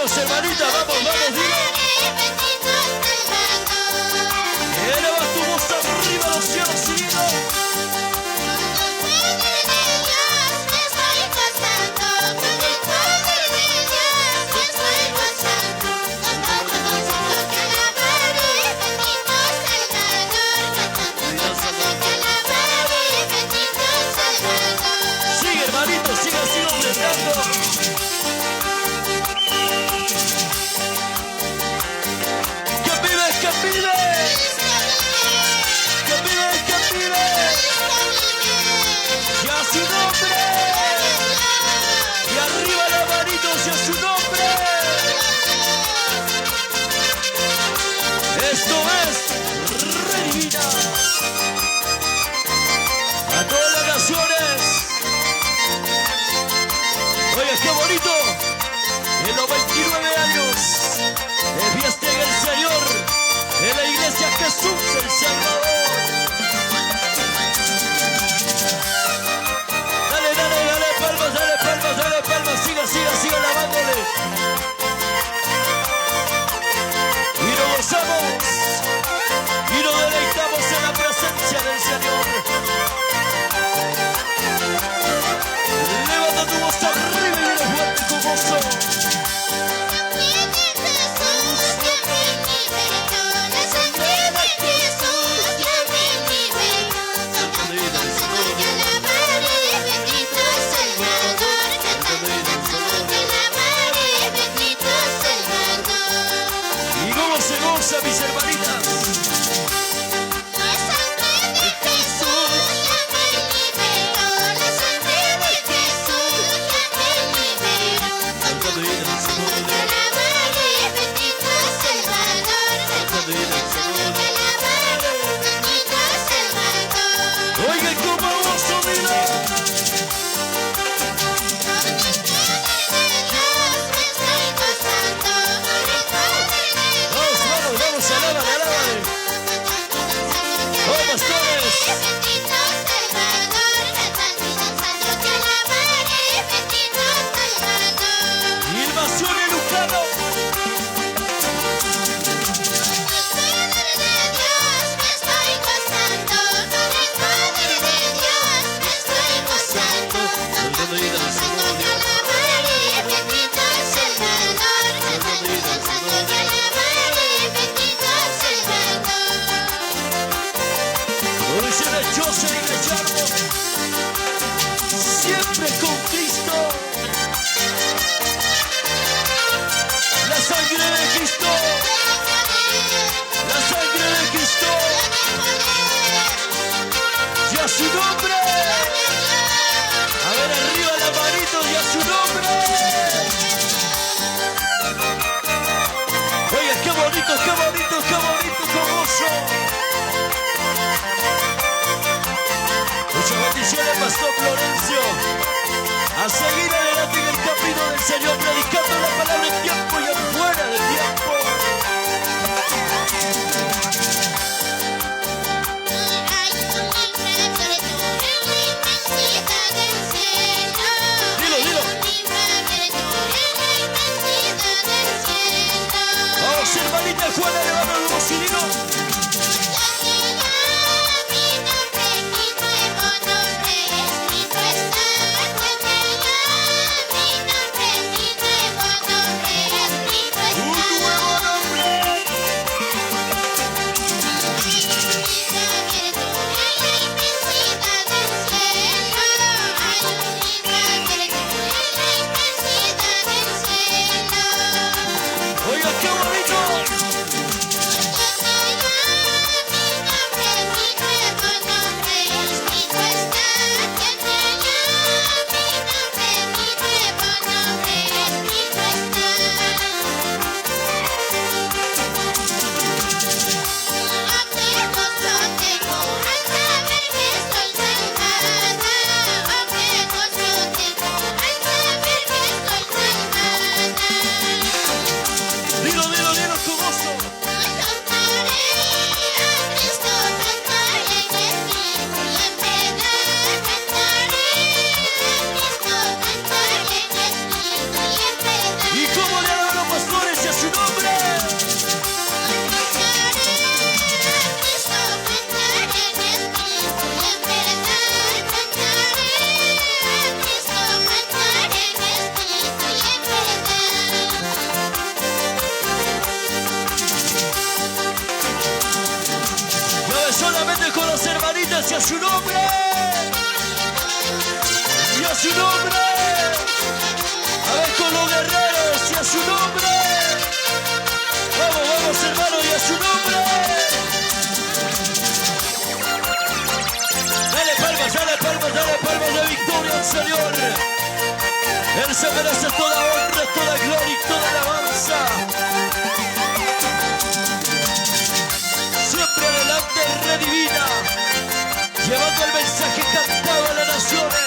Vamos, hermanita, vamos, dilo. Eleva tu voz arriba a los cielos, dilo. Sigue, hermanito, sigue cantando. Y a su nombre. Y arriba las manitos y a su nombre. Esto es Redivina. A todas las naciones. Oye, qué bonito. En los 29 años de fiesta en el Señor, en la iglesia Jesús el Salvador. Dale palmas, siga alabándole. Y nos gozamos y nos deleitamos en la presencia del Señor. Levanta tu voz arriba y viene fuerte con gozo. Mis hermanitas, la sangre de Jesús ya me liberó, la sangre de Jesús ya me liberó. Cuando te alabaré, bendito Salvador, cuando te alabaré, bendito Salvador. Oiga, como gozo, mira. Yo soy cristiano, siempre con Cristo. La sangre de Cristo, la sangre de Cristo. Y a su nombre. A ver arriba la manito y a su nombre. Oye, qué bonito, con gozo. Muchas bendiciones, Pastor Florencio. A seguir adelante en el camino del Señor, predicando la palabra en tiempo y afuera de tiempo. Dilo. Vamos, hermanita Juana, levanta la voz y dilo. y a su nombre. Y a su nombre. A ver con los guerreros y a su nombre. Vamos, vamos hermano, y a su nombre. Dale palmas, dale palmas, dale palmas de victoria al Señor. Él se merece toda honra, toda gloria y toda alabanza. Siempre adelante, Red Divina, llevando el mensaje cantado a las naciones.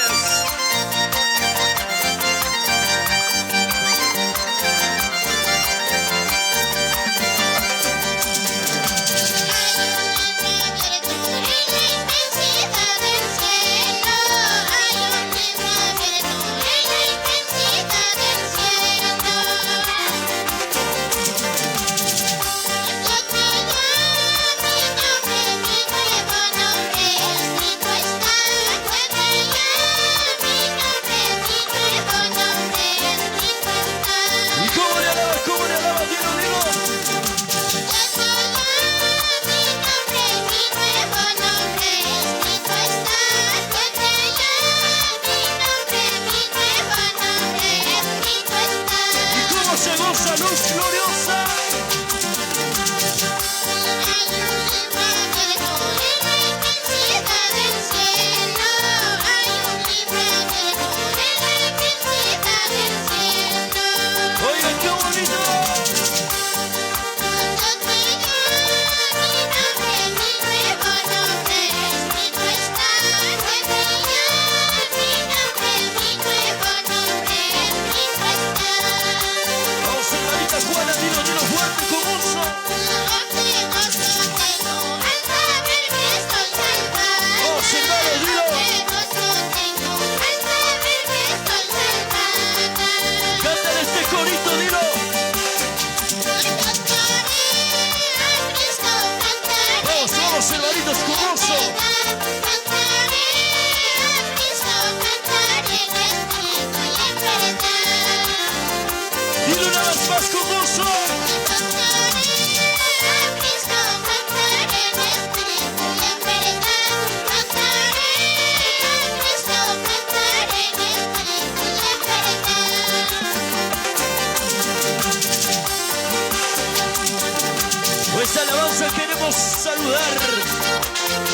Esta alabanza queremos saludar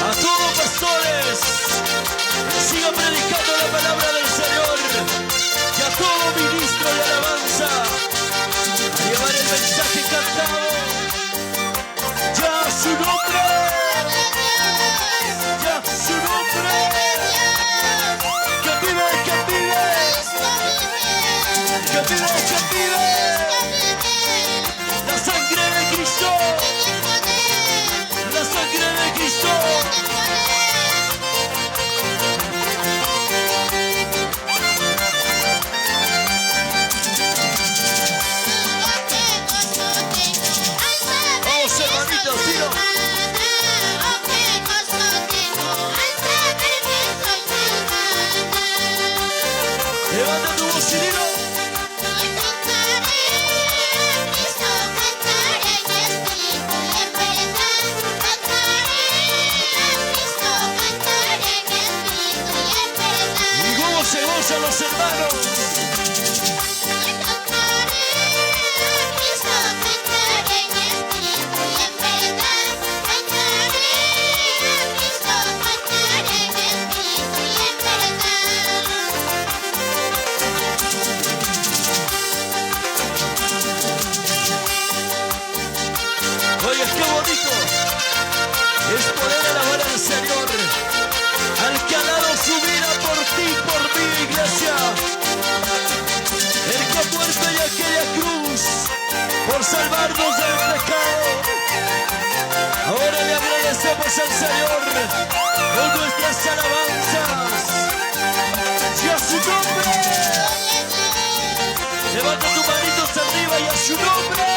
a todos los pastores que sigan predicando la palabra del Señor y a todo ministro de alabanza a llevar el mensaje cantado. Ya su nombre, ya su nombre, que vive, que vive, que vive, que vive. La sangre de Cristo. La sangre de Cristo. Vamos hermanitos, tiro. Levanta tu voz y dilo. Se gozan los hermanos. Oye, qué bonito es poder alabar al Señor, al que ha dado su vida por ti, por mi iglesia, el que ha muerto en aquella cruz por salvarnos del pecado. Ahora le agradecemos al Señor con nuestras alabanzas y a su nombre. Levanta tus manitos arriba y a su nombre.